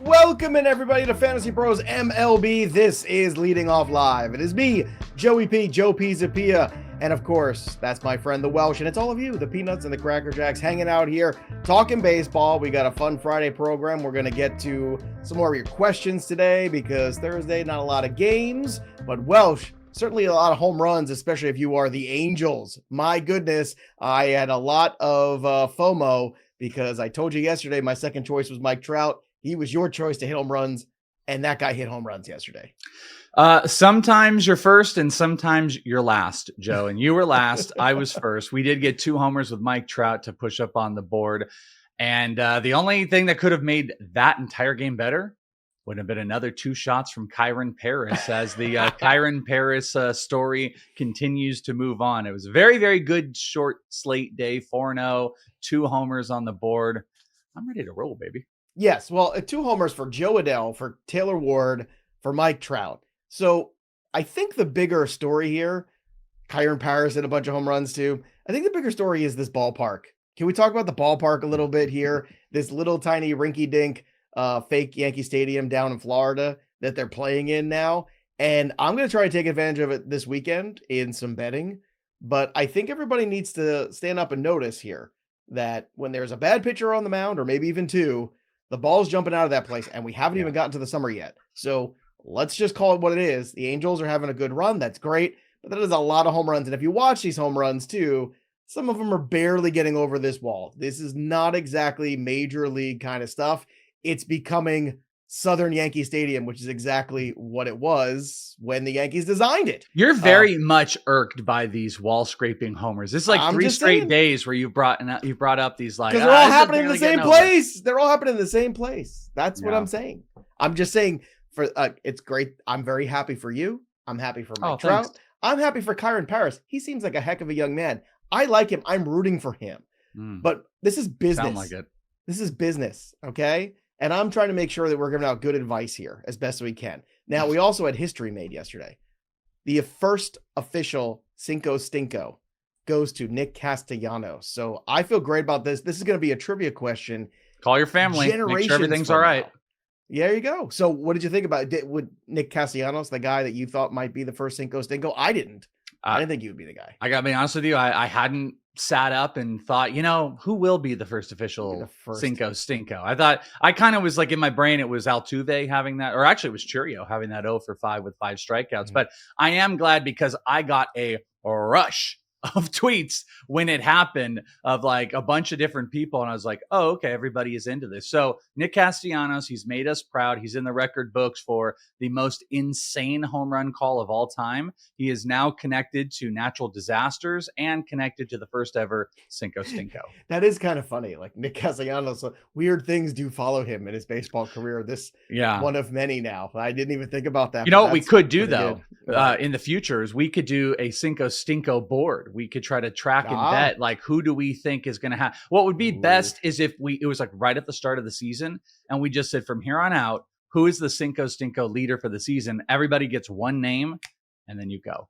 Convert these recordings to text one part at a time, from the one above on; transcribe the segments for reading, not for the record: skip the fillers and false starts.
Welcome in everybody to Fantasy Pros MLB. This is Leading Off Live. It is me, Joey P, Joe P Zapia, and of course, that's my friend the Welsh, and it's all of you, the Peanuts and the Cracker Jacks, hanging out here, talking baseball. We got a fun Friday program. We're going to get to some more of your questions today because Thursday, not a lot of games, but Welsh, certainly a lot of home runs, especially if you are the Angels. My goodness, I had a lot of FOMO because I told you yesterday my second choice was Mike Trout. He was your choice to hit home runs, and that guy hit home runs yesterday. Sometimes you're first and sometimes you're last, Joe. And you were last. I was first. We did get 2 homers with Mike Trout to push up on the board. And the only thing that could have made that entire game better would have been another 2 shots from Kyron Paris as the Kyron Paris story continues to move on. It was a very, very good short slate day, 4-0, 2 homers on the board. I'm ready to roll, baby. Yes, well, 2 homers for Joe Adell, for Taylor Ward, for Mike Trout. So I think the bigger story here, Kyron Paris hit a bunch of home runs too. I think the bigger story is this ballpark. Can we talk about the ballpark a little bit here? This little tiny rinky-dink fake Yankee Stadium down in Florida that they're playing in now. And I'm going to try to take advantage of it this weekend in some betting. But I think everybody needs to stand up and notice here that when there's a bad pitcher on the mound, or maybe even 2, the ball's jumping out of that place, and we haven't even gotten to the summer yet. So let's just call it what it is. The Angels are having a good run. That's great. But that is a lot of home runs. And if you watch these home runs too, some of them are barely getting over this wall. This is not exactly major league kind of stuff. It's becoming Southern Yankee Stadium, which is exactly what it was when the Yankees designed it. You're very much irked by these wall scraping homers. This is like 3 straight days where you've brought up these like, because they're all happening in the same place. They're all happening in the same place. That's what I'm saying. I'm just saying for it's great. I'm very happy for you. I'm happy for Mike Trout. Thanks. I'm happy for Kyron Paris. He seems like a heck of a young man. I like him. I'm rooting for him. But this is business. Sound like it. This is business. Okay. And I'm trying to make sure that we're giving out good advice here as best we can. Now, we also had history made yesterday. The first official CINCO STINKO goes to Nick Castellanos. So I feel great about this. This is going to be a trivia question. Call your family. Make sure everything's all right. There you go. So what did you think about it? Would Nick Castellanos, the guy that you thought might be the first CINCO STINKO? I didn't think you would be the guy. I got to be honest with you. I hadn't sat up and thought, who will be the first official CINCO STINKO? I kind of was like in my brain, it was Altuve having that, or actually it was Churio having that 0 for 5 with 5 strikeouts. But I am glad because I got a rush of tweets when it happened of like a bunch of different people. And I was like, oh, okay, everybody is into this. So Nick Castellanos, he's made us proud. He's in the record books for the most insane home run call of all time. He is now connected to natural disasters and connected to the first ever CINCO STINKO. That is kind of funny. Like Nick Castellanos, weird things do follow him in his baseball career. This one of many now. I didn't even think about that. You know what we could do though in the future is we could do a CINCO STINKO board. We could try to track and bet like who do we think is going to have. What would be best is if it was like right at the start of the season and we just said from here on out, who is the CINCO STINKO leader for the season? Everybody gets one name and then you go.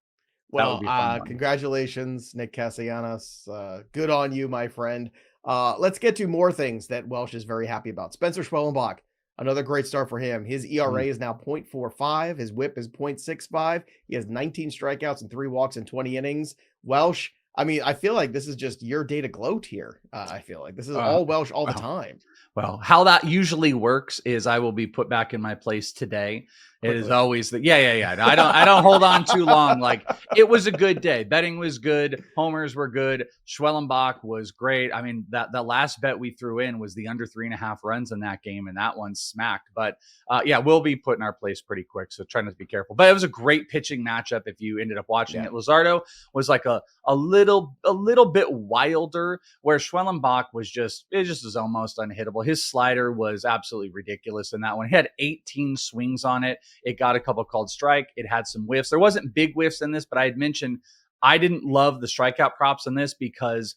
Well, congratulations, Nick Castellanos. Good on you, my friend. Let's get to more things that Welsh is very happy about. Spencer Schwellenbach, another great start for him. His ERA is now 0.45. His whip is 0.65. He has 19 strikeouts and 3 walks in 20 innings. Welsh, I mean, I feel like this is just your day to gloat here. I feel like this is all Welsh all the time. Well, how that usually works is I will be put back in my place today. It is always the I don't hold on too long. Like it was a good day. Betting was good. Homers were good. Schwellenbach was great. I mean, the last bet we threw in was the under 3.5 runs in that game, and that one smacked. But we'll be put in our place pretty quick. So try not to be careful. But it was a great pitching matchup if you ended up watching it. Luzardo was like a little bit wilder, where Schwellenbach was just was almost unhittable. His slider was absolutely ridiculous in that one. He had 18 swings on it. It got a couple called strike. It had some whiffs. There wasn't big whiffs in this, but I had mentioned I didn't love the strikeout props in this because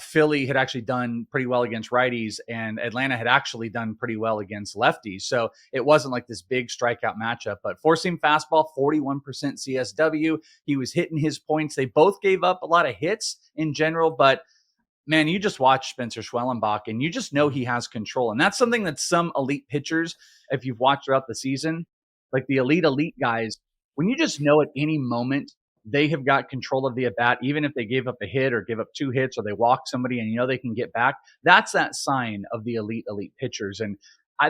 Philly had actually done pretty well against righties and Atlanta had actually done pretty well against lefties. So it wasn't like this big strikeout matchup, but four-seam fastball, 41% CSW. He was hitting his points. They both gave up a lot of hits in general, but man, you just watch Spencer Schwellenbach and you just know he has control. And that's something that some elite pitchers, if you've watched throughout the season, like the elite guys, when you just know at any moment they have got control of the at bat, even if they gave up a hit or give up 2 hits or they walk somebody and you know they can get back, that's that sign of the elite pitchers. And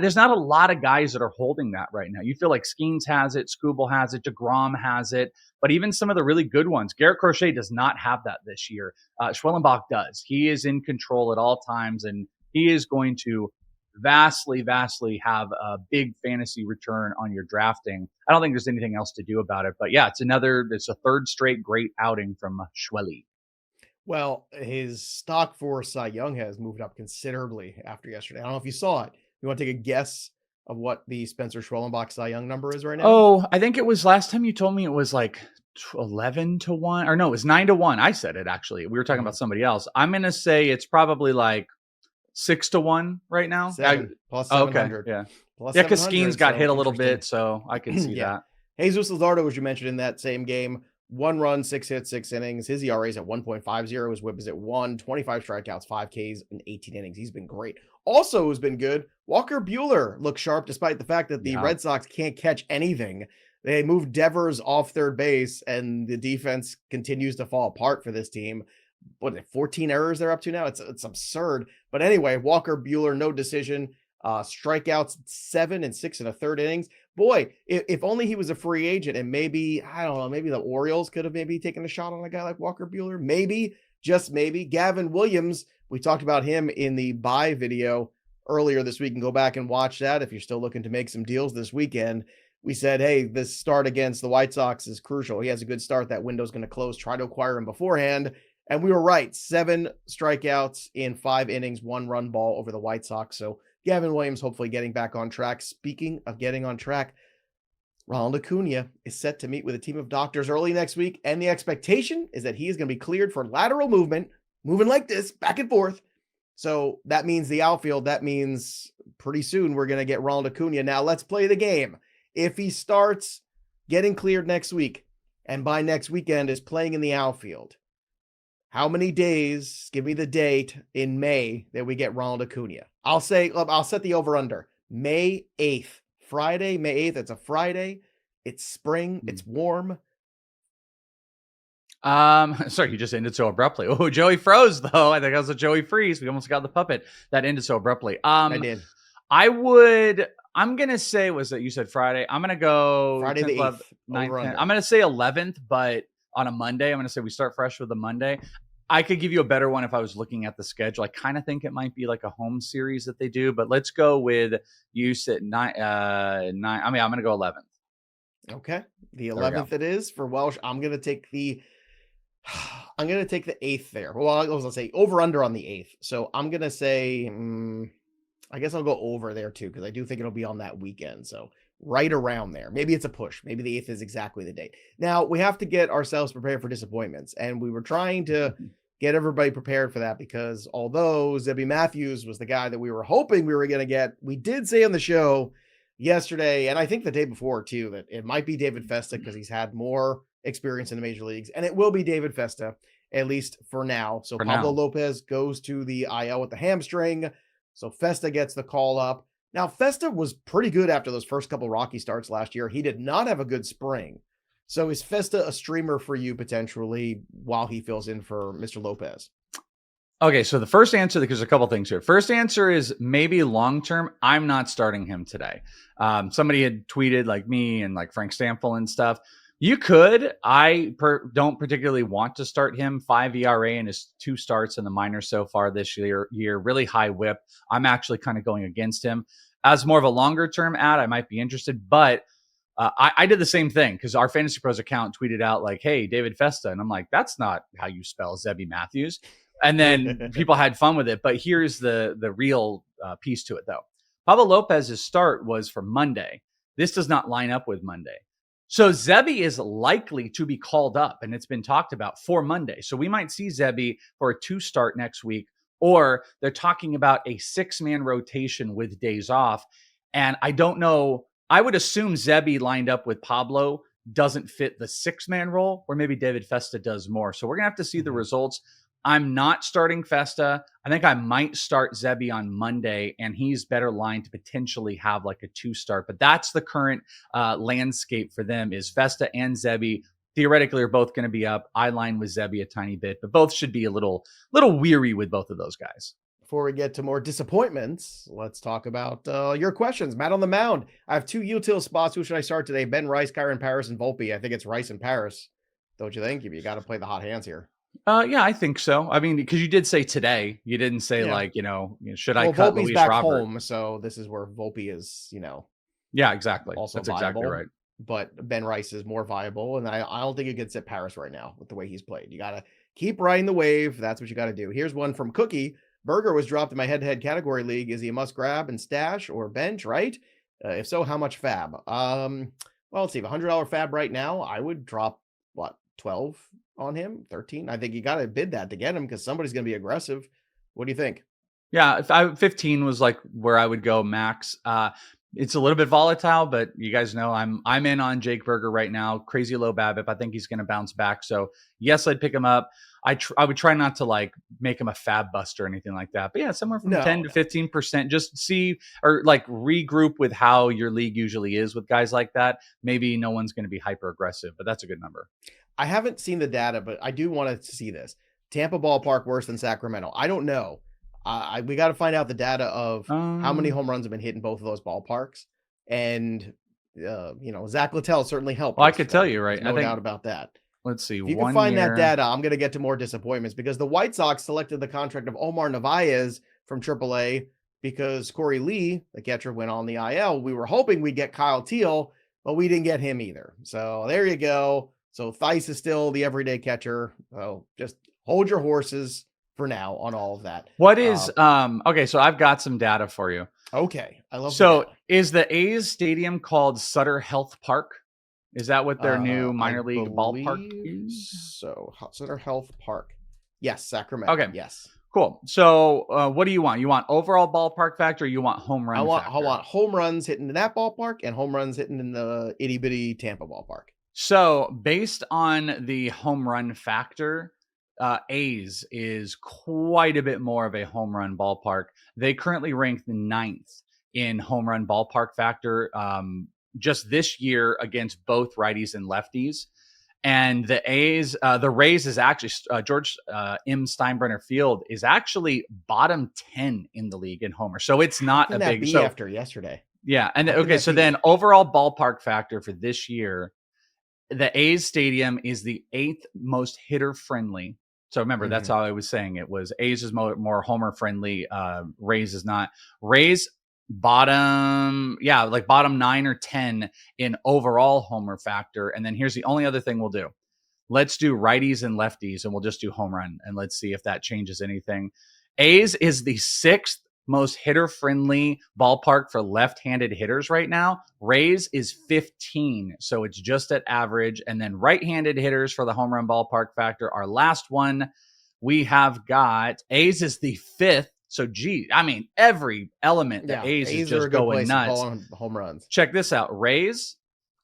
there's not a lot of guys that are holding that right now. You feel like Skeens has it, Skubal has it, DeGrom has it, but even some of the really good ones, Garrett Crochet does not have that this year. Schwellenbach does. He is in control at all times, and he is going to vastly have a big fantasy return on your drafting. I don't think there's anything else to do about it, but yeah, it's a third straight great outing from Schwelly. Well, his stock for Cy Young has moved up considerably after yesterday. I don't know if you saw it. You want to take a guess of what the Spencer Schwellenbach Cy Young number is right now? Oh, I think it was last time you told me it was like 11-1, or no, it was 9-1. I said it actually. We were talking about somebody else. I'm going to say it's probably like 6-1 right now. Plus 700. Okay. Yeah. Plus Yeah, because 700, Skeens got so hit a little bit, so I can see that. Jesus Luzardo, as you mentioned in that same game, 1 run, 6 hits, 6 innings. His ERA is at 1.50. His whip is at 1, 25 strikeouts, 5 Ks, and 18 innings. He's been great. Also has been good. Walker Buehler looks sharp despite the fact that the Red Sox can't catch anything. They moved Devers off third base, and the defense continues to fall apart for this team. What, 14 errors they're up to now? It's absurd. But anyway, Walker Buehler, no decision. Strikeouts 7 and 6 in a third innings. Boy, if only he was a free agent, and maybe, I don't know, maybe the Orioles could have maybe taken a shot on a guy like Walker Buehler. Maybe, just maybe. Gavin Williams, we talked about him in the buy video earlier this week, and go back and watch that if you're still looking to make some deals this weekend. We said, hey, this start against the White Sox is crucial. He has a good start. That window's going to close. Try to acquire him beforehand. And we were right. 7 strikeouts in 5 innings, 1 run ball over the White Sox. So Gavin Williams hopefully getting back on track. Speaking of getting on track, Ronald Acuna is set to meet with a team of doctors early next week, and the expectation is that he is going to be cleared for lateral movement, moving like this, back and forth. So that means the outfield. That means pretty soon we're going to get Ronald Acuna. Now let's play the game. If he starts getting cleared next week, and by next weekend is playing in the outfield, how many days, give me the date in May that we get Ronald Acuna? I'll set the over-under. May 8th. Friday, May 8th. It's a Friday. It's spring. It's warm. Sorry, you just ended so abruptly. Oh, Joey froze, though. I think that was a Joey freeze. We almost got the puppet. That ended so abruptly. I did. I'm going to say, was that you said Friday? I'm going to go Friday 10th, the 8th. 9th, 10th. I'm going to say 11th, but on a Monday. I'm going to say we start fresh with a Monday. I could give you a better one if I was looking at the schedule. I kind of think it might be like a home series that they do, but let's go with you said 9. I mean, I'm going to go 11th. Okay. The 11th it is for Welsh. I'm going to take the 8th there. Well, I was going to say over under on the 8th. So I'm going to say, I guess I'll go over there too, because I do think it'll be on that weekend. So right around there. Maybe it's a push. Maybe the 8th is exactly the date. Now, we have to get ourselves prepared for disappointments. And we were trying to get everybody prepared for that, because although Zebby Matthews was the guy that we were hoping we were going to get, we did say on the show yesterday, and I think the day before too, that it might be David Festa because he's had more experience in the major leagues. And it will be David Festa, at least for now. So Pablo Lopez goes to the IL with the hamstring. So Festa gets the call up. Now, Festa was pretty good after those first couple Rocky starts last year. He did not have a good spring. So is Festa a streamer for you potentially while he fills in for Mr. Lopez? Okay, so the first answer, because there's a couple things here. First answer is maybe long-term. I'm not starting him today. Somebody had tweeted like me and like Frank Stamfel and stuff. You could. Don't particularly want to start him. 5 ERA in his 2 starts in the minors so far this year. Really high whip. I'm actually kind of going against him. As more of a longer term ad, I might be interested, but I did the same thing because our Fantasy Pros account tweeted out like, hey, David Festa. And I'm like, that's not how you spell Zebby Matthews. And then people had fun with it. But here's the real piece to it, though. Pablo Lopez's start was for Monday. This does not line up with Monday. So Zebby is likely to be called up, and it's been talked about for Monday. So we might see Zebby for a 2 start next week, or they're talking about a 6-man rotation with days off. And I don't know. I would assume Zebby lined up with Pablo doesn't fit the 6-man role, or maybe David Festa does more. So we're going to have to see the results. I'm not starting Festa. I think I might start Zebby on Monday, and he's better lined to potentially have like a 2-start. But that's the current landscape for them is Festa and Zebby. Theoretically, are both going to be up. I line with Zebby a tiny bit, but both should be a little weary with both of those guys. Before we get to more disappointments, let's talk about your questions. Matt on the mound. I have 2 util spots. Who should I start today? Ben Rice, Kyron Paris, and Volpe. I think it's Rice and Paris. Don't you think? You got to play the hot hands here. Yeah, I think so. I mean, because you did say today, you didn't say like, should I cut Volpe's Luis back Robert? home, so this is where Volpe is, Yeah, exactly. also That's viable, exactly right. But Ben Rice is more viable, and I don't think you can sit Paris right now with the way he's played. You got to keep riding the wave. That's what you got to do. Here's one from Cookie. Berger was dropped in my head-to-head category league. Is he a must grab and stash or bench, right? If so, how much fab? Well, let's see. $100 fab right now, I would drop, 12 on him, 13. I think you got to bid that to get him because somebody's going to be aggressive. What do you think? Yeah, if 15 was like where I would go max. It's a little bit volatile, but you guys know I'm in on Jake Berger right now. Crazy low BABIP. I think he's going to bounce back. So yes, I'd pick him up. I would try not to like make him a fab bust or anything like that. But yeah, somewhere from 10 to 15%. Just see or like regroup with how your league usually is with guys like that. Maybe no one's going to be hyper aggressive, but that's a good number. I haven't seen the data, but I do want to see this. Tampa ballpark worse than Sacramento. I don't know. We got to find out the data of how many home runs have been hit in both of those ballparks. And, Zack Littell certainly helped. Well, I could tell you, right? No doubt about that. Let's see. If you can find that data, I'm going to get to more disappointments because the White Sox selected the contract of Omar Narvaez from AAA because Corey Lee, the catcher, went on the IL. We were hoping we'd get Kyle Teal, but we didn't get him either. So there you go. So Theis is still the everyday catcher. So just hold your horses for now on all of that. What is okay, so I've got some data for you. Okay. I love So is the A's stadium called Sutter Health Park? Is that what their new minor league ballpark is? So Sutter Health Park. Yes, Sacramento. Okay. Yes. Cool. So what do you want? You want overall ballpark factor or you want home run factor? I want home runs hitting in that ballpark and home runs hitting in the itty bitty Tampa ballpark. So based on the home run factor, A's is quite a bit more of a home run ballpark. They currently rank the 9th in home run ballpark factor just this year against both righties and lefties. And the Rays is actually George M. Steinbrenner Field is actually bottom 10 in the league in homer. So it's not a big after yesterday. Yeah. And okay, so then overall ballpark factor for this year, the A's stadium is the 8th most hitter friendly. So remember, that's how I was saying it was. A's is more homer friendly. Rays is not. Rays bottom 9 or 10 in overall homer factor. And then here's the only other thing we'll do. Let's do righties and lefties, and we'll just do home run, and let's see if that changes anything. A's is the 6th most hitter-friendly ballpark for left-handed hitters right now. Rays is 15, so it's just at average. And then right-handed hitters for the home run ballpark factor. Our last one, we have got A's is the 5th. So, every element, the A's is just going nuts. Home runs. Check this out. Rays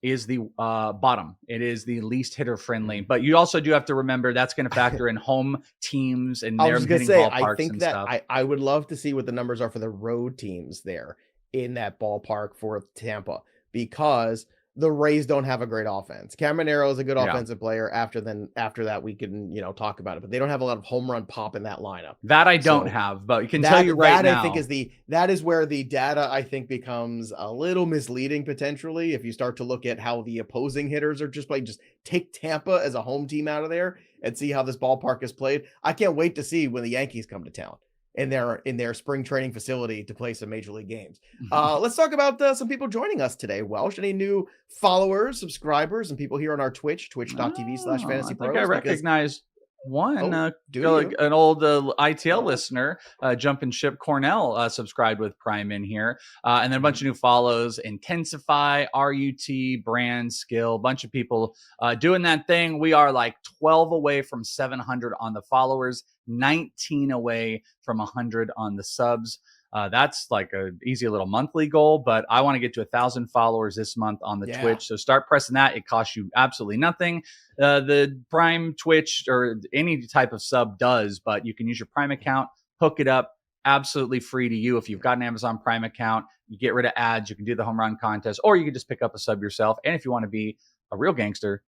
is the bottom. It is the least hitter friendly, but you also do have to remember that's going to factor in home teams and their hitting ballparks. I think and that stuff. I would love to see what the numbers are for the road teams there in that ballpark for Tampa because the Rays don't have a great offense. Caminero is a good offensive player. After that, we can talk about it, but they don't have a lot of home run pop in that lineup. That I don't have, but you can tell you right now. I think that is where the data I think becomes a little misleading potentially. If you start to look at how the opposing hitters are just playing, just take Tampa as a home team out of there and see how this ballpark is played. I can't wait to see when the Yankees come to town in their spring training facility to play some major league games. Let's talk about some people joining us today. Welsh, any new followers, subscribers, and people here on our twitch.tv/FantasyPros? I think I recognize one, an old ITL listener, Jumping Ship Cornell, subscribed with Prime in here. And then a bunch of new follows, Intensify, RUT, Brand, Skill, bunch of people doing that thing. We are like 12 away from 700 on the followers, 19 away from 100 on the subs. That's like a easy little monthly goal, but I want to get to 1,000 followers this month on the Twitch. So start pressing that. It costs you absolutely nothing. The Prime Twitch or any type of sub does, but you can use your Prime account, hook it up, absolutely free to you. If you've got an Amazon Prime account, you get rid of ads, you can do the home run contest, or you can just pick up a sub yourself. And if you want to be a real gangster,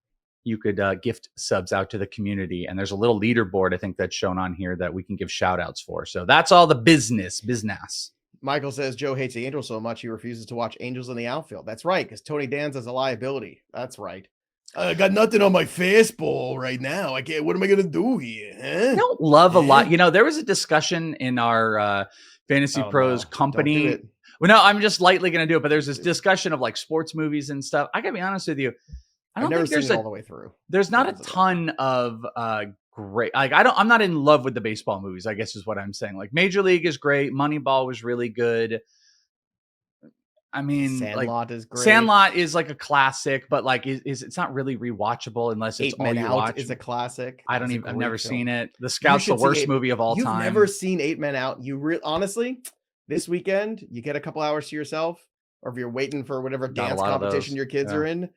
you could gift subs out to the community. And there's a little leaderboard, I think, that's shown on here that we can give shout outs for. So that's all the business. Michael says Joe hates the Angels so much he refuses to watch Angels in the outfield. That's right, because Tony Danza's a liability. That's right. I got nothing on my fastball right now. I can't. What am I gonna do here? Huh? I don't love a lot. You know, there was a discussion in our Fantasy Pros company. Don't do it. Well, no, I'm just lightly gonna do it. But there's this discussion of like sports movies and stuff. I gotta be honest with you. I've never seen it all the way through. There's not a ton of great. Like I'm not in love with the baseball movies, I guess is what I'm saying. Like Major League is great. Moneyball was really good. I mean, Sandlot is great. Sandlot is like a classic, but like it's not really rewatchable unless it's all you watch. Is a classic. I've never seen it. The Scout's the worst movie of all time. You've never seen 8 Men Out. Honestly, this weekend you get a couple hours to yourself, or if you're waiting for whatever dance competition your kids are in.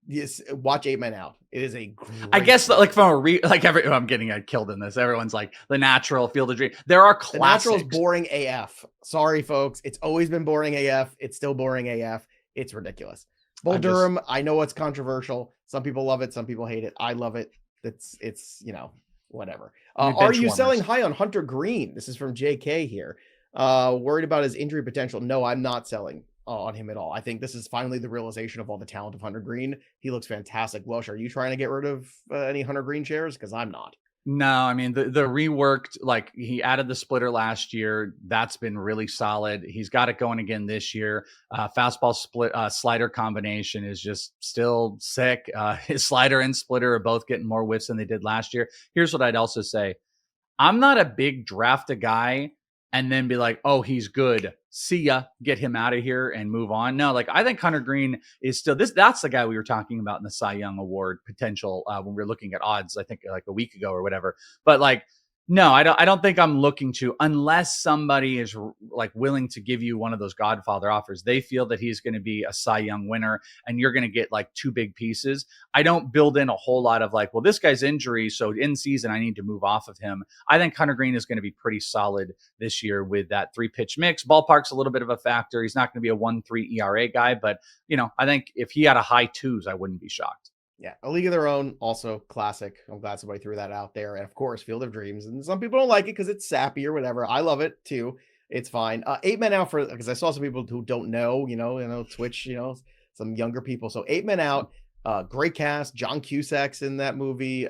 Yes, watch 8 Men Out. It is a great I guess like from I'm getting killed in this. Everyone's like The Natural, Field of Dreams. There are classics. The Natural is boring AF. Sorry, folks. It's always been boring AF. It's still boring AF. It's ridiculous. Bull Durham, I know it's controversial. Some people love it. Some people hate it. I love it. It's whatever. Are you selling high on Hunter Green? This is from JK here. Worried about his injury potential. No, I'm not selling on him at all. I think this is finally the realization of all the talent of Hunter Green. He looks fantastic. Welsh, are you trying to get rid of any Hunter Green shares? Because I'm not. No, I mean the reworked, like he added the splitter last year. That's been really solid. He's got it going again this year. Fastball split slider combination is just still sick. His slider and splitter are both getting more whiffs than they did last year. Here's what I'd also say. I'm not a big draft a guy and then be like, oh, he's good. See ya, get him out of here and move on. No, like I think Hunter Green is still that's the guy we were talking about in the Cy Young Award potential when we were looking at odds, I think like a week ago or whatever. But like, no, I don't think I'm looking to, unless somebody is like willing to give you one of those Godfather offers. They feel that he's going to be a Cy Young winner and you're going to get like 2 big pieces. I don't build in a whole lot of like, well, this guy's injury, so in season I need to move off of him. I think Hunter Green is going to be pretty solid this year with that 3-pitch mix. Ballpark's a little bit of a factor. He's not going to be a 1.3 ERA guy, but I think if he had a high 2s, I wouldn't be shocked. Yeah, A League of Their Own, also classic. I'm glad somebody threw that out there. And of course, Field of Dreams. And some people don't like it because it's sappy or whatever. I love it too. It's fine. 8 Men Out because I saw some people who don't know, Twitch, some younger people. So 8 Men Out, great cast. John Cusack's in that movie.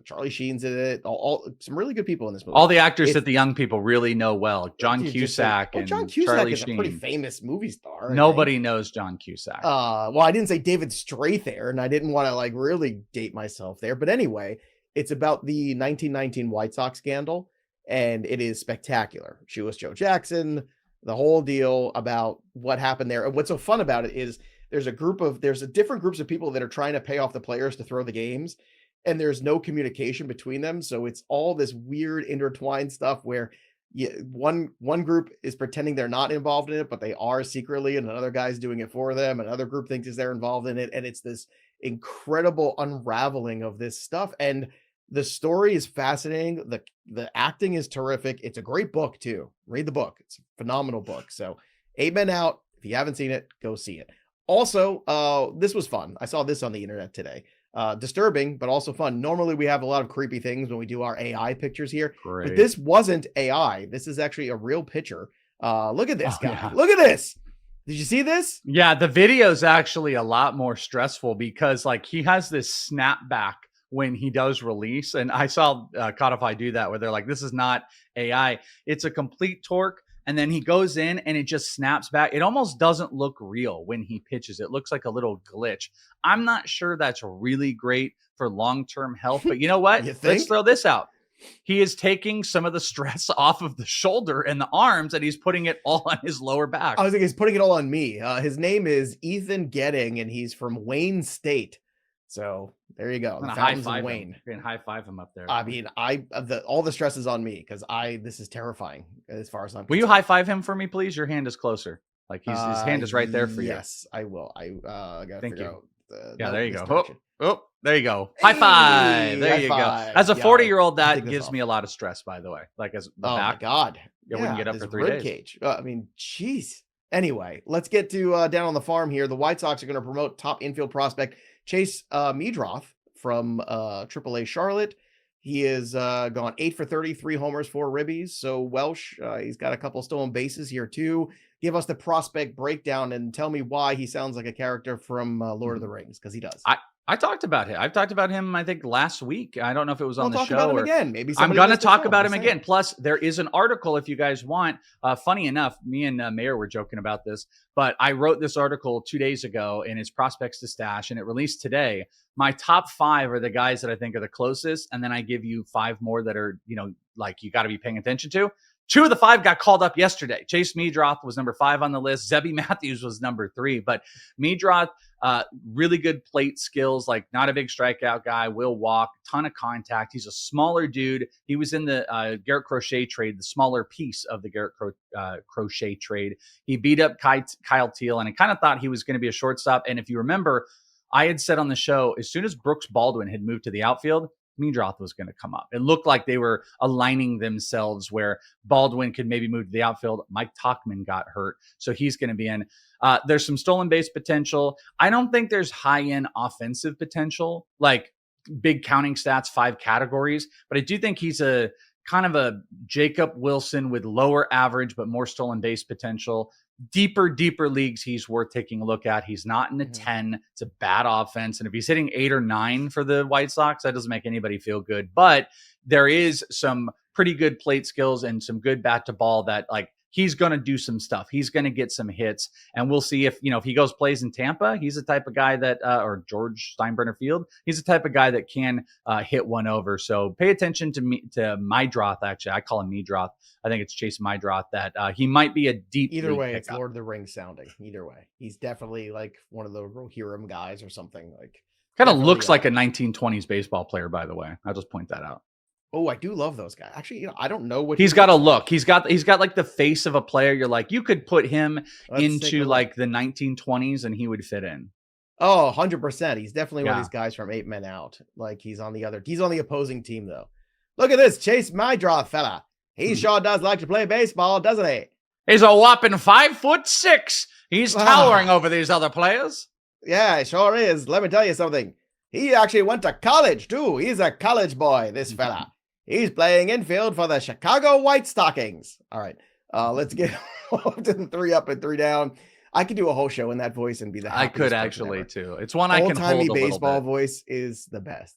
Charlie Sheen's in it. All some really good people in this movie. All the actors that the young people really know well. John Cusack and John Cusack Charlie is Sheen. A pretty famous movie star. Nobody knows John Cusack. Well, I didn't say David Strathairn, and I didn't want to like really date myself there. But anyway, it's about the 1919 White Sox scandal, and it is spectacular. She was Joe Jackson, the whole deal about what happened there. And what's so fun about it is there's different groups of people that are trying to pay off the players to throw the games, and there's no communication between them. So it's all this weird intertwined stuff where one group is pretending they're not involved in it, but they are secretly, and another guy's doing it for them. Another group thinks they're involved in it. And it's this incredible unraveling of this stuff. And the story is fascinating. The acting is terrific. It's a great book too. Read the book. It's a phenomenal book. So 8 Men Out. If you haven't seen it, go see it. Also, this was fun. I saw this on the internet today. Disturbing, but also fun. Normally we have a lot of creepy things when we do our AI pictures here, but this wasn't AI. This is actually a real picture. Look at this guy. Yeah. Look at this. Did you see this? Yeah, the video is actually a lot more stressful because like he has this snapback when he does release. And I saw Codify do that where they're like, this is not AI. It's a complete torque. And then he goes in and it just snaps back. It almost doesn't look real when he pitches. It looks like a little glitch. I'm not sure that's really great for long-term health, but you know what? Let's throw this out. He is taking some of the stress off of the shoulder and the arms and he's putting it all on his lower back. I was thinking he's putting it all on me. His name is Ethan Getting and he's from Wayne State. So there you go. I'm The gonna high fountains of five him. Wayne. Gonna high five him up there. I mean, all the stress is on me because this is terrifying as far as I'm Will you concerned. high five him for me, please? Your hand is closer. Like his hand is right there for you. Yes, I will. I gotta figure out there you go. direction. There you go. High five. There high you five. go. As a 40-year-old, I'll that take this gives off. me a lot of stress, by the way. Like as the Oh back. my god. I wouldn't get up this for 3 rib days. cage. I mean, jeez. Anyway, let's get to down on the farm here. The White Sox are going to promote top infield prospect Chase Meadroth from AAA Charlotte. He is gone 8 for 30, 3 homers, 4 ribbies. So Welsh, he's got a couple stolen bases here too. Give us the prospect breakdown and tell me why he sounds like a character from Lord of the Rings, because he does. I talked about him. I've talked about him, I think, last week. I don't know if it was on the show. Talk about him again. Maybe I'm going to talk about him again. Plus, there is an article if you guys want. Funny enough, me and Mayor were joking about this, but I wrote this article 2 days ago, and it's Prospects to Stash, and it released today. My top 5 are the guys that I think are the closest, and then I give you 5 more that are, like you got to be paying attention to. 2 of the 5 got called up yesterday. Chase Meadroth was number 5 on the list. Zebby Matthews was number 3. But Meadroth, really good plate skills, like not a big strikeout guy, will walk, ton of contact. He's a smaller dude. He was in the Garrett Crochet trade, the smaller piece of the Garrett Crochet trade. He beat up Kyle Teal, and I kind of thought he was going to be a shortstop. And if you remember, I had said on the show, as soon as Brooks Baldwin had moved to the outfield, Meadroth was going to come up. It looked like they were aligning themselves where Baldwin could maybe move to the outfield. Mike Tauchman got hurt, so he's going to be in. There's some stolen base potential. I don't think there's high-end offensive potential, like big counting stats, 5 categories, but I do think he's a kind of a Jacob Wilson with lower average, but more stolen base potential. Deeper leagues, he's worth taking a look at. He's not in a 10. It's a bad offense. And if he's hitting 8 or 9 for the White Sox, that doesn't make anybody feel good. But there is some pretty good plate skills and some good bat to ball that, like, he's going to do some stuff. He's going to get some hits. And we'll see if he goes plays in Tampa, he's the type of guy that, or George Steinbrenner Field, he's the type of guy that can hit one over. So pay attention to Meadroth. Actually, I call him Meadroth. I think it's Chase Meadroth, that he might be a deep. Either way, it's Lord of the Rings sounding. Either way, he's definitely like one of the Rohirrim guys or something. Like, kind of looks like a 1920s baseball player, by the way. I'll just point that out. Oh, I do love those guys. Actually, I don't know what he's got a look. He's got like the face of a player. You're like, you could put him into like the 1920s and he would fit in. Oh, 100%. He's definitely one of these guys from 8 Men Out. Like he's on the opposing team though. Look at this Chase Meadroth fella. He sure does like to play baseball, doesn't he? He's a whopping 5'6". He's towering over these other players. Yeah, he sure is. Let me tell you something. He actually went to college too. He's a college boy, this fella. He's playing infield for the Chicago White Stockings. All right, let's get to the 3 up and 3 down. I could do a whole show in that voice and be the happiest. I could actually too. It's one I can hold a little bit. Baseball voice is the best.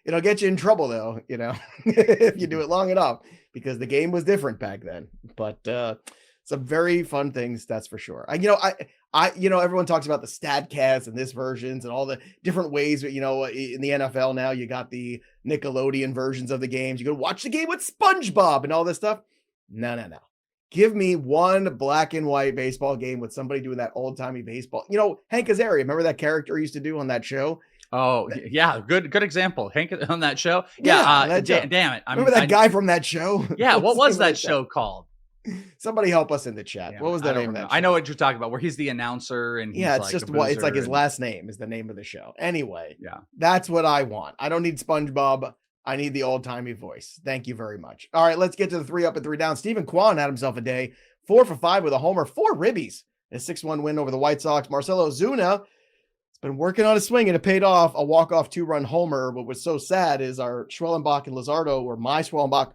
It'll get you in trouble though, if you do it long enough, because the game was different back then. But some very fun things, that's for sure. Everyone talks about the Statcast and this versions and all the different ways, in the NFL now you got the Nickelodeon versions of the games. You can watch the game with SpongeBob and all this stuff. No. Give me one black and white baseball game with somebody doing that old timey baseball. Hank Azaria, remember that character he used to do on that show? Oh yeah, good example. Hank on that show. Yeah, damn it. Remember that guy from that show? Yeah, what was that show called? Somebody help us in the chat. Yeah, what was the name of that show? I know what you're talking about, where he's the announcer and he's it's just what it's like his last name is the name of the show. Anyway, yeah, that's what I want. I don't need SpongeBob. I need the old-timey voice. Thank you very much. All right, let's get to the 3 up and 3 down. Stephen Kwan had himself a day. 4 for 5 with a homer, 4 ribbies. A 6-1 win over the White Sox. Marcell Ozuna has been working on his swing and it paid off. A walk-off 2-run homer. What was so sad is our Schwellenbach and Luzardo, or my Schwellenbach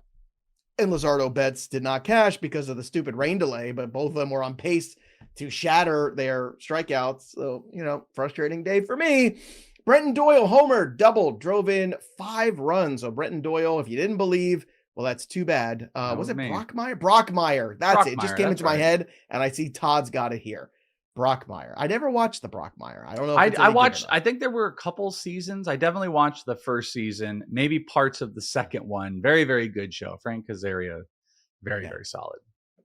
and Luzardo bets, did not cash because of the stupid rain delay, but both of them were on pace to shatter their strikeouts. So, frustrating day for me. Brenton Doyle homer, double, drove in 5 runs. So Brenton Doyle, if you didn't believe, well, that's too bad. Was it Brockmeyer? Brockmeyer. That's it. It just came into my head, and I see Todd's got it here. Brockmeyer. I never watched the Brockmeyer. I don't know. If I watched. I think there were a couple seasons. I definitely watched the first season, maybe parts of the second one. Very, very good show. Frank Casaria, very solid.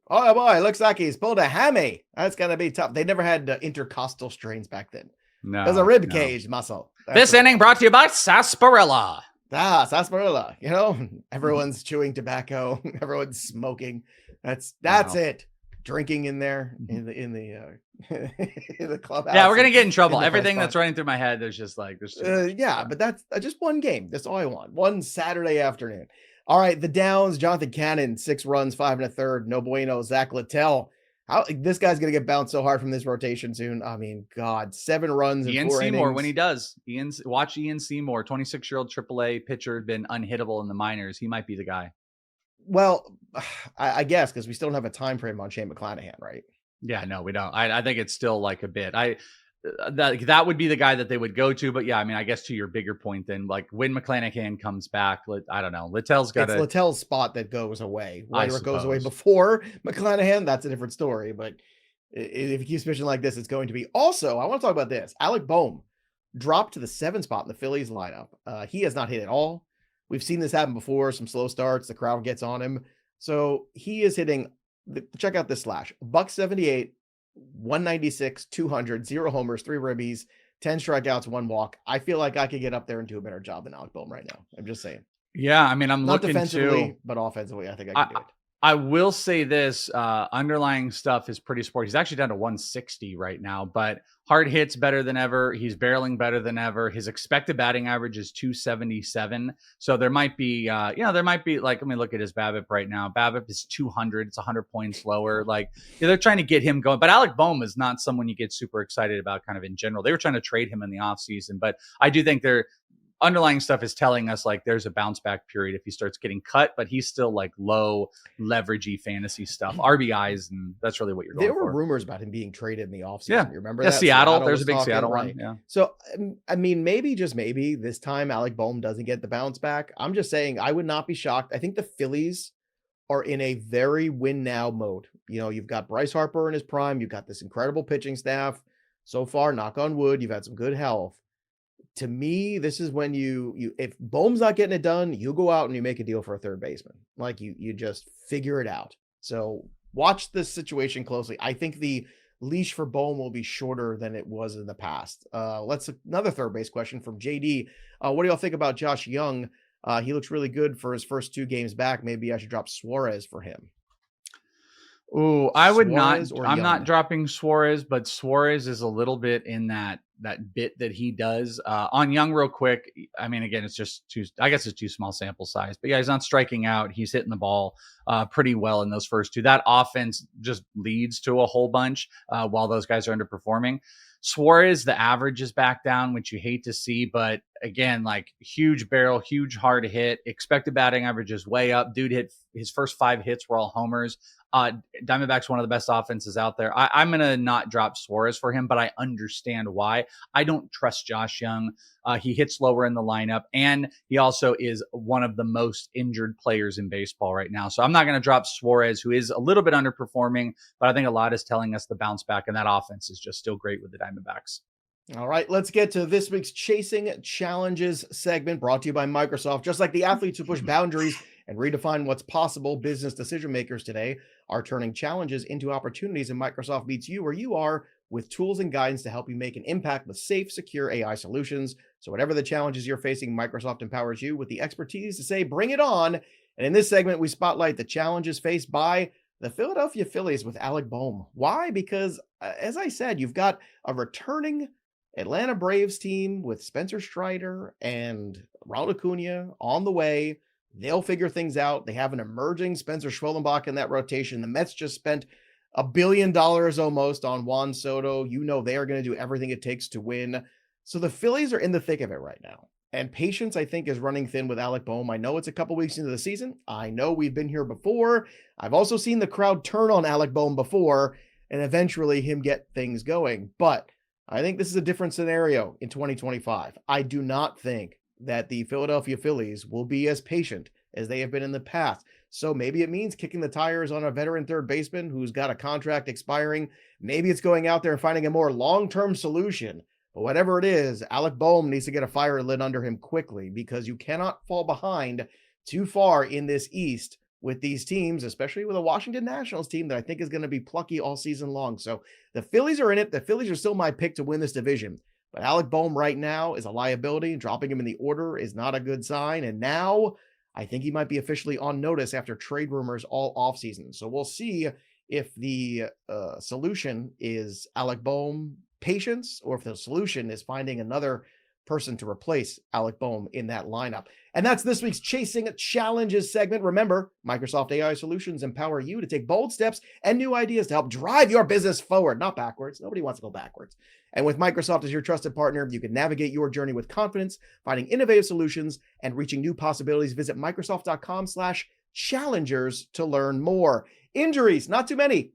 Oh boy, looks like he's pulled a hammy. That's gonna be tough. They never had intercostal strains back then. No, there's a rib cage muscle. This inning brought to you by Sarsaparilla. Sarsaparilla. You know, everyone's chewing tobacco. Everyone's smoking. That's it. Drinking in there in the in the clubhouse. Yeah, we're gonna get in trouble. Everything that's running through my head, there's just like but that's just one game. That's all I want. One Saturday afternoon. All right, the downs. Jonathan Cannon, 6 runs, 5 1/3. No bueno. Zack Littell. This guy's gonna get bounced so hard from this rotation soon. I mean, God, 7 runs. Ian in 4 Seymour innings. when he does. Watch Ian Seymour, 26-year-old AAA pitcher, been unhittable in the minors. He might be the guy. Well, I guess because we still don't have a time frame on Shane McClanahan, right? Yeah, no, we don't. I think it's still like a bit. That would be the guy that they would go to. But yeah, I mean, I guess to your bigger point, then like when McClanahan comes back, I don't know. Littell's got it's Littell's spot that goes away. Whether it goes away suppose. before McClanahan, that's a different story. But if he keeps pitching like this, it's going to be. Also, I want to talk about this. Alec Bohm dropped to the 7 spot in the Phillies lineup. He has not hit at all. We've seen this happen before. Some slow starts, the crowd gets on him. So he is hitting. Check out this slash: $178, 196, 200, 0 homers, 3 ribbies, 10 strikeouts, 1 walk. I feel like I could get up there and do a better job than Alec Bohm right now. I'm just saying. Yeah, I mean, I'm not looking defensively, to, but offensively, I think I can do it. I will say this, underlying stuff is pretty sporty. He's actually down to 160 right now, but hard hits better than ever. He's barreling better than ever. His expected batting average is 277. So there might be, there might be like, let me look at his BABIP right now. BABIP is 200. It's 100 points lower. Like they're trying to get him going, but Alec Bohm is not someone you get super excited about kind of in general. They were trying to trade him in the offseason, but I do think underlying stuff is telling us like there's a bounce back period if he starts getting cut, but he's still like low leveragey fantasy stuff, RBIs, and that's really what you're going for. There were rumors about him being traded in the offseason. Yeah. You remember that? Seattle. There's a big talking, Seattle right? one. Yeah. So, I mean, maybe, just maybe this time Alec Bohm doesn't get the bounce back. I'm just saying I would not be shocked. I think the Phillies are in a very win now mode. You know, you've got Bryce Harper in his prime. You've got this incredible pitching staff. So far, knock on wood, you've had some good health. To me, this is when you if Bohm's not getting it done, you go out and you make a deal for a third baseman. Like you just figure it out. So watch this situation closely. I think the leash for Bohm will be shorter than it was in the past. Another third base question from JD. What do y'all think about Josh Young? He looks really good for his first 2 games back. Maybe I should drop Suarez for him. Ooh, I would Suarez not. or I'm Young? not dropping Suarez, but Suarez is a little bit in that bit that he does. On Young, real quick. I mean, again, it's just I guess it's too small sample size, but yeah, he's not striking out. He's hitting the ball pretty well in those first 2. That offense just leads to a whole bunch while those guys are underperforming. Suarez, the average is back down, which you hate to see, but again, like huge barrel, huge hard hit. Expected batting average is way up. Dude hit his first 5 hits were all homers. Diamondbacks one of the best offenses out there. I'm going to not drop Suarez for him, but I understand why. I don't trust Josh Young. He hits lower in the lineup, and he also is one of the most injured players in baseball right now. So I'm not going to drop Suarez, who is a little bit underperforming, but I think a lot is telling us the bounce back, and that offense is just still great with the Diamondbacks. All right, let's get to this week's Chasing Challenges segment, brought to you by Microsoft. Just like the athletes who push boundaries and redefine what's possible, business decision makers today are turning challenges into opportunities, and Microsoft meets you where you are with tools and guidance to help you make an impact with safe, secure AI solutions. So whatever the challenges you're facing, Microsoft empowers you with the expertise to say, bring it on. And in this segment, we spotlight the challenges faced by the Philadelphia Phillies with Alec Bohm. Why? Because, as I said, you've got a returning Atlanta Braves team with Spencer Strider and Ronald Acuna on the way. They'll figure things out. They have an emerging Spencer Schwellenbach in that rotation. The Mets just spent $1 billion almost on Juan Soto. You know they are going to do everything it takes to win. So the Phillies are in the thick of it right now. And patience, I think, is running thin with Alec Bohm. I know it's a couple weeks into the season. I know we've been here before. I've also seen the crowd turn on Alec Bohm before and eventually him get things going. But I think this is a different scenario in 2025. I do not think that the Philadelphia Phillies will be as patient as they have been in the past. So maybe it means kicking the tires on a veteran third baseman who's got a contract expiring. Maybe it's going out there and finding a more long-term solution. But whatever it is, Alec Bohm needs to get a fire lit under him quickly, because you cannot fall behind too far in this East with these teams, especially with a Washington Nationals team that I think is going to be plucky all season long. So the Phillies are in it. The Phillies are still my pick to win this division. But Alec Bohm right now is a liability, and dropping him in the order is not a good sign. And now I think he might be officially on notice after trade rumors all offseason. So we'll see if the solution is Alec Bohm patience, or if the solution is finding another person to replace Alec Bohm in that lineup. And that's this week's Chasing Challenges segment. Remember, Microsoft AI solutions empower you to take bold steps and new ideas to help drive your business forward, not backwards. Nobody wants to go backwards. And with Microsoft as your trusted partner, you can navigate your journey with confidence, finding innovative solutions and reaching new possibilities. Visit Microsoft.com/challengers to learn more. Injuries, not too many.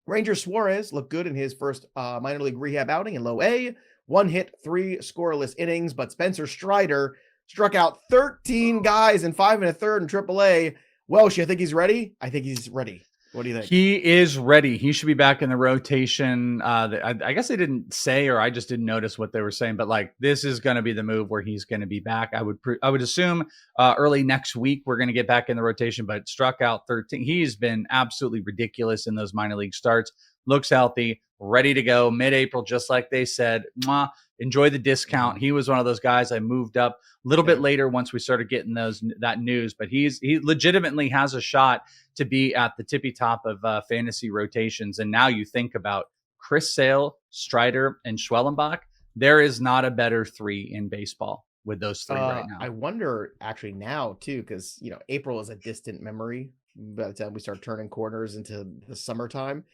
Ranger Suarez looked good in his first minor league rehab outing in low A. 1 hit, 3 scoreless innings, but Spencer Strider struck out 13 guys in 5 1/3 in AAA. Welsh, you think he's ready? I think he's ready. What do you think? He is ready. He should be back in the rotation. I guess they didn't say, or I just didn't notice what they were saying, but like, this is going to be the move where he's going to be back. I would assume early next week we're going to get back in the rotation, but struck out 13. He's been absolutely ridiculous in those minor league starts. Looks healthy, ready to go mid-April, just like they said. Mwah, enjoy the discount. He was one of those guys I moved up a little bit later once we started getting that news, but he legitimately has a shot to be at the tippy top of fantasy rotations. And now you think about Chris Sale, Strider, and Schwellenbach. There is not a better 3 in baseball with those 3 right now. I wonder actually now too, because April is a distant memory by the time we start turning corners into the summertime.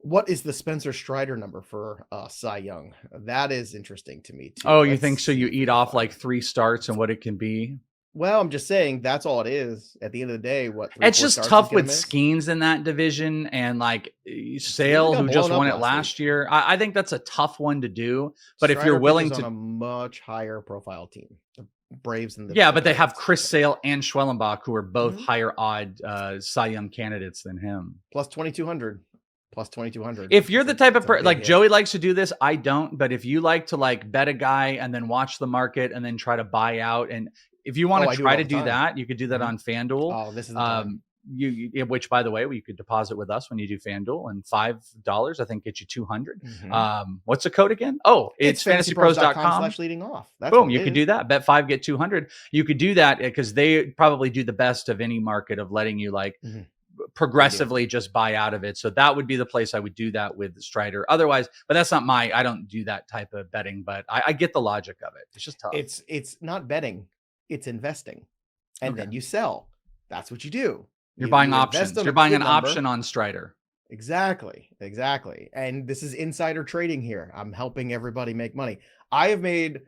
What is the Spencer Strider number for Cy Young? That is interesting to me too. Oh, you think so? You eat off like 3 starts and what it can be? Well, I'm just saying that's all it is. At the end of the day, what it's just tough with Skeens in that division, and like Sale, who just won it last year. I think that's a tough one to do. But Strider, if you're willing on to, a much higher profile team, the Braves and but they have Chris Sale and Schwellenbach, who are both higher odd Cy Young candidates than him. Plus 2,200. Plus 2,200. If you're the type of like Joey likes to do this, I don't. But if you like to like bet a guy and then watch the market and then try to buy out, and if you want to try to do that, you could do that on FanDuel. Oh, this is the time. Which, by the way, you could deposit with us when you do FanDuel, and $5 I think gets you 200. What's the code again? Oh, it's fantasypros.com/leading off. Boom, you could do that. Bet 5, get 200. You could do that because they probably do the best of any market of letting you like progressively just buy out of it. So that would be the place I would do that with Strider. Otherwise, but that's not I don't do that type of betting, but I get the logic of it. It's just tough. It's not betting, it's investing. And then you sell. That's what you do. You're buying options. You're buying an option on Strider. Exactly. And this is insider trading here. I'm helping everybody make money. I have made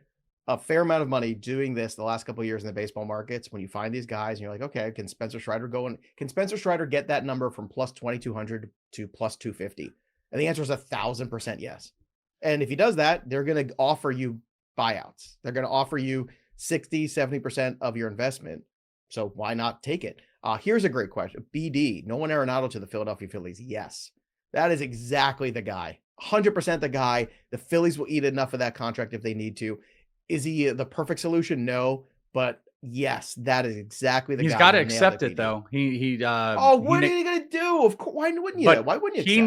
a fair amount of money doing this the last couple of years in the baseball markets. When you find these guys and you're like, okay, can Spencer Strider can Spencer Strider get that number from plus 2,200 to plus 250? And the answer is 1,000% yes. And if he does that, they're going to offer you buyouts. They're going to offer you 60, 70% of your investment. So why not take it? Here's a great question. BD, Nolan Arenado to the Philadelphia Phillies. Yes, that is exactly the guy. 100% the guy. The Phillies will eat enough of that contract if they need to. Is he the perfect solution? No, but yes, that is exactly the guy. He's got to accept it though. What are you going to do? Of course, why wouldn't you? Why wouldn't you?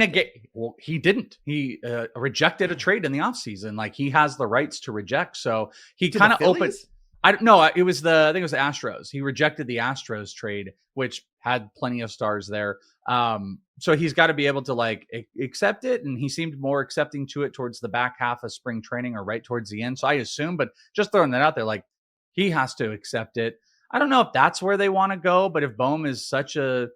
He didn't. He rejected a trade in the offseason. Like, he has the rights to reject. So he kind of opened. I think it was the Astros. He rejected the Astros trade, which had plenty of stars there. So he's got to be able to like accept it. And he seemed more accepting to it towards the back half of spring training or right towards the end. So I assume, but just throwing that out there, like, he has to accept it. I don't know if that's where they want to go, but if Bohm is such a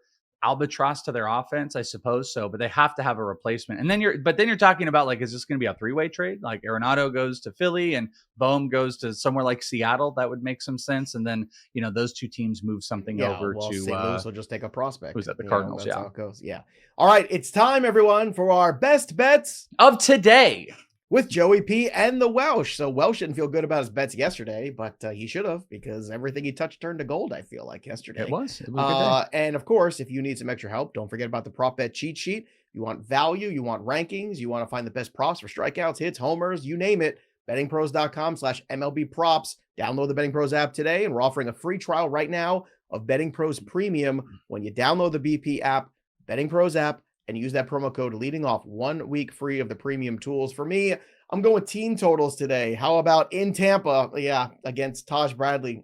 albatross to their offense, I suppose so, but they have to have a replacement. And then you're talking about like, is this going to be a 3-way trade? Like Arenado goes to Philly and Bohm goes to somewhere like Seattle. That would make some sense. And then, those two teams move something over to St. Louis will just take a prospect. Who's at the Cardinals? That's how it goes. Yeah. All right. It's time, everyone, for our best bets of today with Joey P and the Welsh. So Welsh didn't feel good about his bets yesterday, but he should have, because everything he touched turned to gold, I feel like, yesterday. It was a good day. And of course, if you need some extra help, don't forget about the prop bet cheat sheet. You want value, you want rankings, you want to find the best props for strikeouts, hits, homers, you name it. bettingpros.com/MLB props. Download the Betting Pros app today, and we're offering a free trial right now of Betting Pros Premium when you download the BP app. Betting Pros app, and use that promo code leading off 1 week free of the premium tools. For me, I'm going with team totals today. How about in Tampa? Yeah, against Taj Bradley.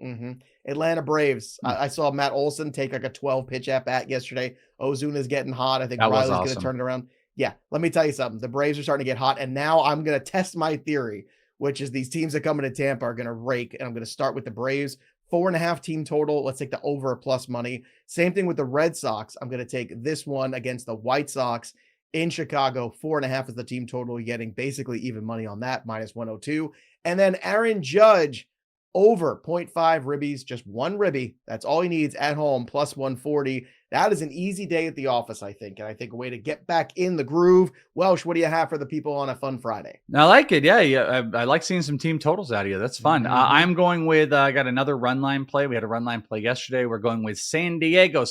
Atlanta Braves. I saw Matt Olson take like a 12 pitch at bat yesterday. Ozuna's getting hot. I think Riley's going to turn it around. Yeah, let me tell you something. The Braves are starting to get hot, and now I'm going to test my theory, which is these teams that come into Tampa are going to rake, and I'm going to start with the Braves. 4.5 team total. Let's take the over plus money. Same thing with the Red Sox. I'm going to take this one against the White Sox in Chicago. 4.5 is the team total. You're getting basically even money on that, minus 102. And then Aaron Judge over 0.5 ribbies, just one ribby. That's all he needs at home, plus 140. That is an easy day at the office, I think. And I think a way to get back in the groove. Welsh, what do you have for the people on a fun Friday? I like it. Yeah. I like seeing some team totals out of you. That's fun. I'm going with, I got another run line play. We had a run line play yesterday. We're going with Santiago,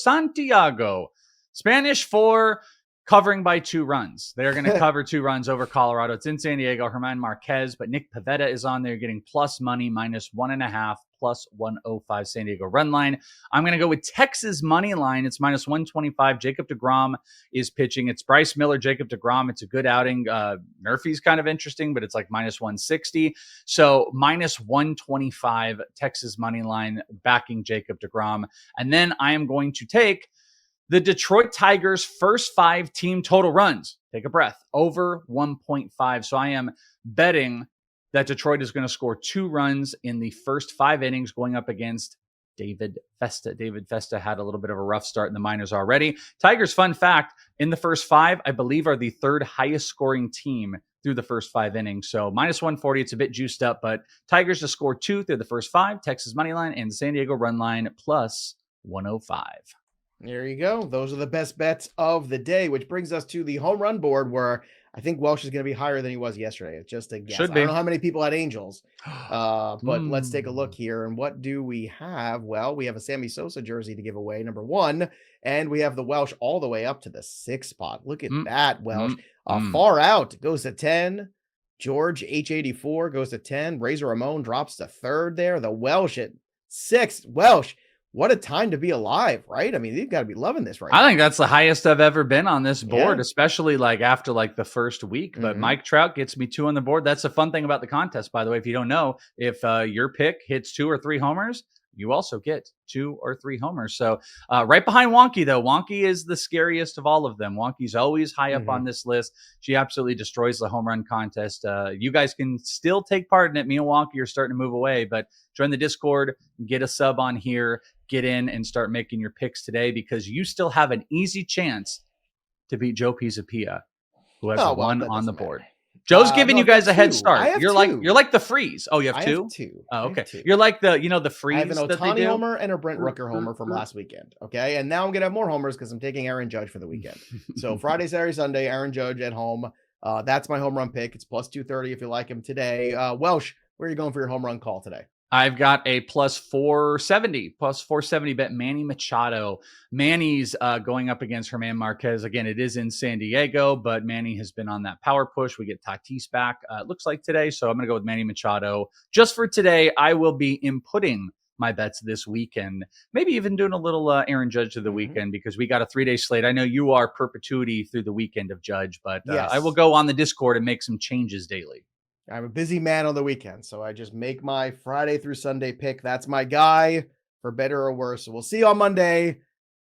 Spanish for covering by 2 runs. They're going to cover 2 runs over Colorado. It's in San Diego. German Marquez, but Nick Pivetta is on there getting plus money, minus 1.5, plus 105 San Diego run line. I'm going to go with Texas money line. It's minus 125. Jacob deGrom is pitching. It's Bryce Miller, Jacob deGrom. It's a good outing. Murphy's kind of interesting, but it's like minus 160. So minus 125 Texas money line backing Jacob deGrom. And then I am going to take the Detroit Tigers' first 5 team total runs. Take a breath. Over 1.5. So I am betting that Detroit is going to score 2 runs in the first 5 innings going up against David Festa. David Festa had a little bit of a rough start in the minors already. Tigers, fun fact, in the first 5, I believe are the 3rd highest scoring team through the first 5 innings. So minus 140, it's a bit juiced up, but Tigers to score 2 through the first 5, Texas money line, and San Diego run line plus 105. There you go. Those are the best bets of the day, which brings us to the home run board where I think Welsh is going to be higher than he was yesterday. It's just a guess. I don't know how many people had Angels, but let's take a look here. And what do we have? Well, we have a Sammy Sosa jersey to give away, number 1, and we have the Welsh all the way up to the 6th spot. Look at that, Welsh. Far out goes to 10. George H84 goes to 10. Razor Ramon drops to 3rd there. The Welsh at 6th. Welsh, what a time to be alive, right? I mean, you've got to be loving this right now. I think that's the highest I've ever been on this board, especially like after like the first week. But Mike Trout gets me 2 on the board. That's the fun thing about the contest, by the way. If you don't know, if your pick hits 2 or 3 homers, you also get 2 or 3 homers. So right behind Wonky, though. Wonky is the scariest of all of them. Wonky's always high up on this list. She absolutely destroys the home run contest. You guys can still take part in it. Me and Wonky are starting to move away, but join the Discord, get a sub on here, get in and start making your picks today because you still have an easy chance to beat Joe Pisapia, who has 1 on the board. Joe's giving you guys a head start. You're like the freeze. Oh, you have 2? I have 2. Oh, okay. You're like the freeze. I have an Ohtani homer and a Brent Rooker homer from last weekend. Okay. And now I'm going to have more homers because I'm taking Aaron Judge for the weekend. So Friday, Saturday, Sunday, Aaron Judge at home. That's my home run pick. It's plus 230 if you like him today. Welsh, where are you going for your home run call today? I've got a plus 470 bet Manny Machado. Manny's going up against German Marquez. Again, it is in San Diego, but Manny has been on that power push. We get Tatis back, it looks like today. So I'm going to go with Manny Machado. Just for today, I will be inputting my bets this weekend. Maybe even doing a little Aaron Judge of the weekend because we got a 3-day slate. I know you are perpetuity through the weekend of Judge, but I will go on the Discord and make some changes daily. I'm a busy man on the weekend, so I just make my Friday through Sunday pick. That's my guy, for better or worse. So we'll see you on Monday.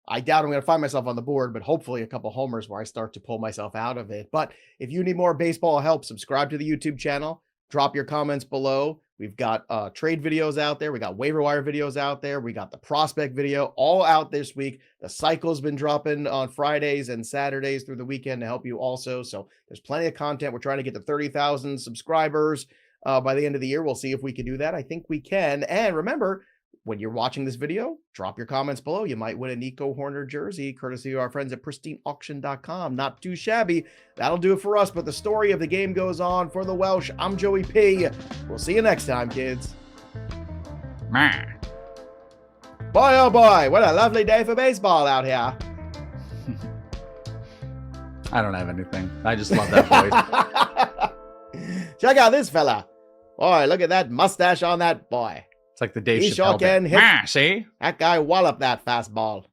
I doubt I'm going to find myself on the board, but hopefully a couple homers where I start to pull myself out of it. But if you need more baseball help, subscribe to the YouTube channel. Drop your comments below. We've got trade videos out there. We got waiver wire videos out there. We got the prospect video all out this week. The cycle's been dropping on Fridays and Saturdays through the weekend to help you also. So there's plenty of content. We're trying to get to 30,000 subscribers by the end of the year. We'll see if we can do that. I think we can. And remember, when you're watching this video, drop your comments below. You might win a Nico Horner jersey, courtesy of our friends at pristineauction.com. Not too shabby. That'll do it for us, but the story of the game goes on. For the Welsh, I'm Joey P. We'll see you next time, kids. Boy, oh boy, what a lovely day for baseball out here. I don't have anything. I just love that voice. Check out this fella. Boy, look at that mustache on that boy. It's like the Dave He Chappelle sure can bit. hit. See? That guy walloped that fastball.